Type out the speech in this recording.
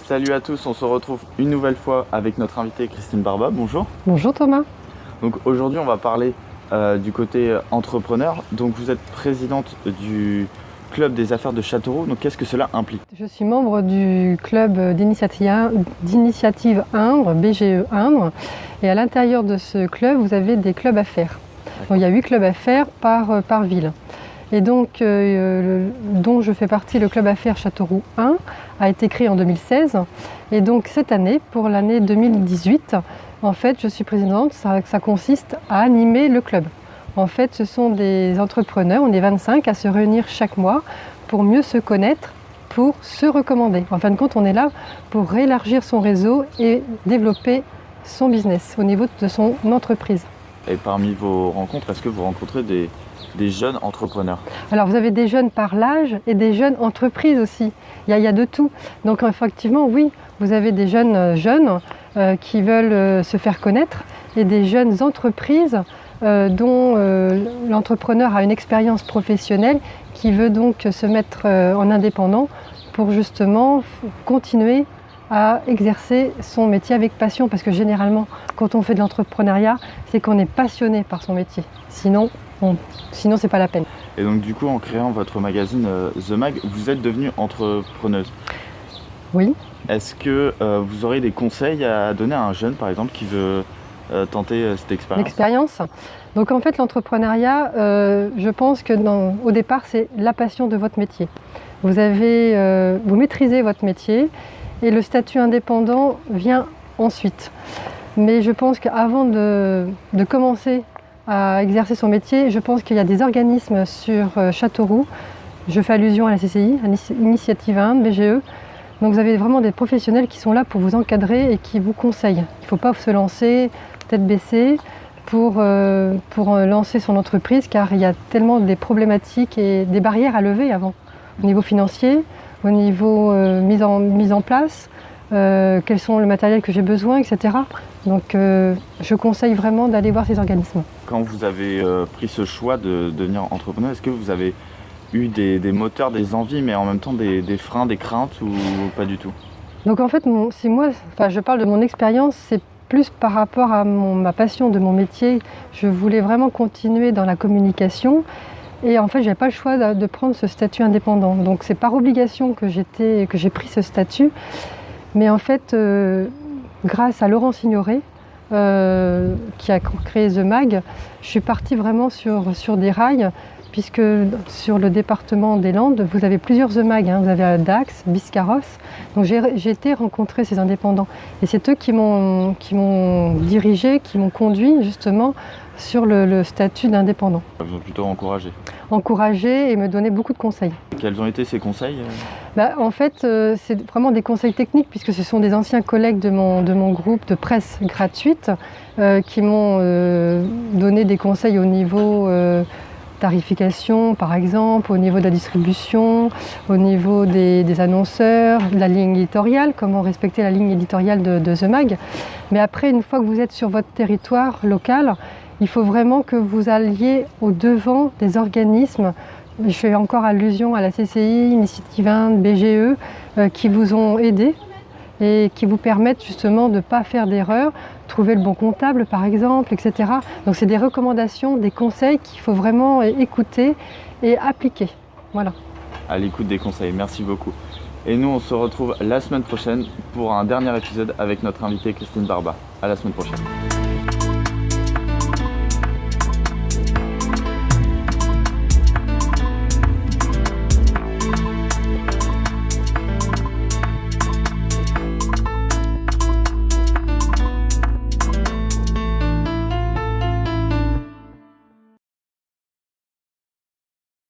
Salut à tous, on se retrouve une nouvelle fois avec notre invitée Christine Barba. Bonjour. Bonjour Thomas. Donc aujourd'hui on va parler du côté entrepreneur. Donc vous êtes présidente du club des affaires de Châteauroux. Donc qu'est-ce que cela implique? Je suis membre du club d'initiative Indre, BGE Indre. Et à l'intérieur de ce club, vous avez des clubs affaires. Donc, il y a 8 clubs affaires par ville. Et donc, dont je fais partie, le club affaires Châteauroux 1 a été créé en 2016. Et donc cette année, pour l'année 2018, en fait, je suis présidente. Ça consiste à animer le club. En fait, ce sont des entrepreneurs, on est 25 à se réunir chaque mois pour mieux se connaître, pour se recommander. En fin de compte, on est là pour élargir son réseau et développer son business au niveau de son entreprise. Et parmi vos rencontres, est-ce que vous rencontrez des jeunes entrepreneurs? Alors vous avez des jeunes par l'âge et des jeunes entreprises aussi. Il y a de tout. Donc effectivement, oui, vous avez des jeunes qui veulent se faire connaître et des jeunes entreprises dont l'entrepreneur a une expérience professionnelle qui veut donc se mettre en indépendant pour justement continuer à exercer son métier avec passion, parce que généralement quand on fait de l'entrepreneuriat, c'est qu'on est passionné par son métier, sinon c'est pas la peine. Et donc du coup, en créant votre magazine The Mag, vous êtes devenue entrepreneuse. Oui. Est-ce que vous aurez des conseils à donner à un jeune par exemple qui veut tenter cette expérience? L'expérience. Donc en fait l'entrepreneuriat, je pense que au départ c'est la passion de votre métier. Vous maîtrisez votre métier et le statut indépendant vient ensuite. Mais je pense qu'avant de commencer à exercer son métier, je pense qu'il y a des organismes sur Châteauroux. Je fais allusion à la CCI, à Initiative Indre, BGE. Donc vous avez vraiment des professionnels qui sont là pour vous encadrer et qui vous conseillent. Il ne faut pas se lancer tête baissée pour lancer son entreprise, car il y a tellement des problématiques et des barrières à lever avant. Au niveau financier, au niveau mise en place, quels sont le matériel que j'ai besoin, etc. Donc je conseille vraiment d'aller voir ces organismes. Quand vous avez pris ce choix de devenir entrepreneur, est-ce que vous avez eu des moteurs, des envies, mais en même temps des freins, des craintes ou pas du tout? Donc en fait, je parle de mon expérience, c'est plus par rapport à ma passion de mon métier. Je voulais vraiment continuer dans la communication. Et en fait, je n'avais pas le choix de prendre ce statut indépendant. Donc c'est par obligation que j'ai pris ce statut. Mais en fait, grâce à Laurent Signoret, qui a créé The Mag, je suis partie vraiment sur des rails, puisque sur le département des Landes, vous avez plusieurs The Mag. Vous avez Dax, Biscarrosse. Donc j'ai été rencontrer ces indépendants. Et c'est eux qui m'ont dirigé, qui m'ont conduit justement sur le statut d'indépendant. Vous ont plutôt encouragé? Encouragé et me donner beaucoup de conseils. Quels ont été ces conseils? En fait, c'est vraiment des conseils techniques, puisque ce sont des anciens collègues de mon groupe de presse gratuite qui m'ont donné des conseils au niveau tarification, par exemple, au niveau de la distribution, au niveau des annonceurs, de la ligne éditoriale, comment respecter la ligne éditoriale de The Mag. Mais après, une fois que vous êtes sur votre territoire local, il faut vraiment que vous alliez au devant des organismes. Je fais encore allusion à la CCI, Initiative Indre, BGE, qui vous ont aidé et qui vous permettent justement de ne pas faire d'erreurs, trouver le bon comptable par exemple, etc. Donc c'est des recommandations, des conseils qu'il faut vraiment écouter et appliquer. Voilà. À l'écoute des conseils, merci beaucoup. Et nous on se retrouve la semaine prochaine pour un dernier épisode avec notre invitée Christine Barba. À la semaine prochaine.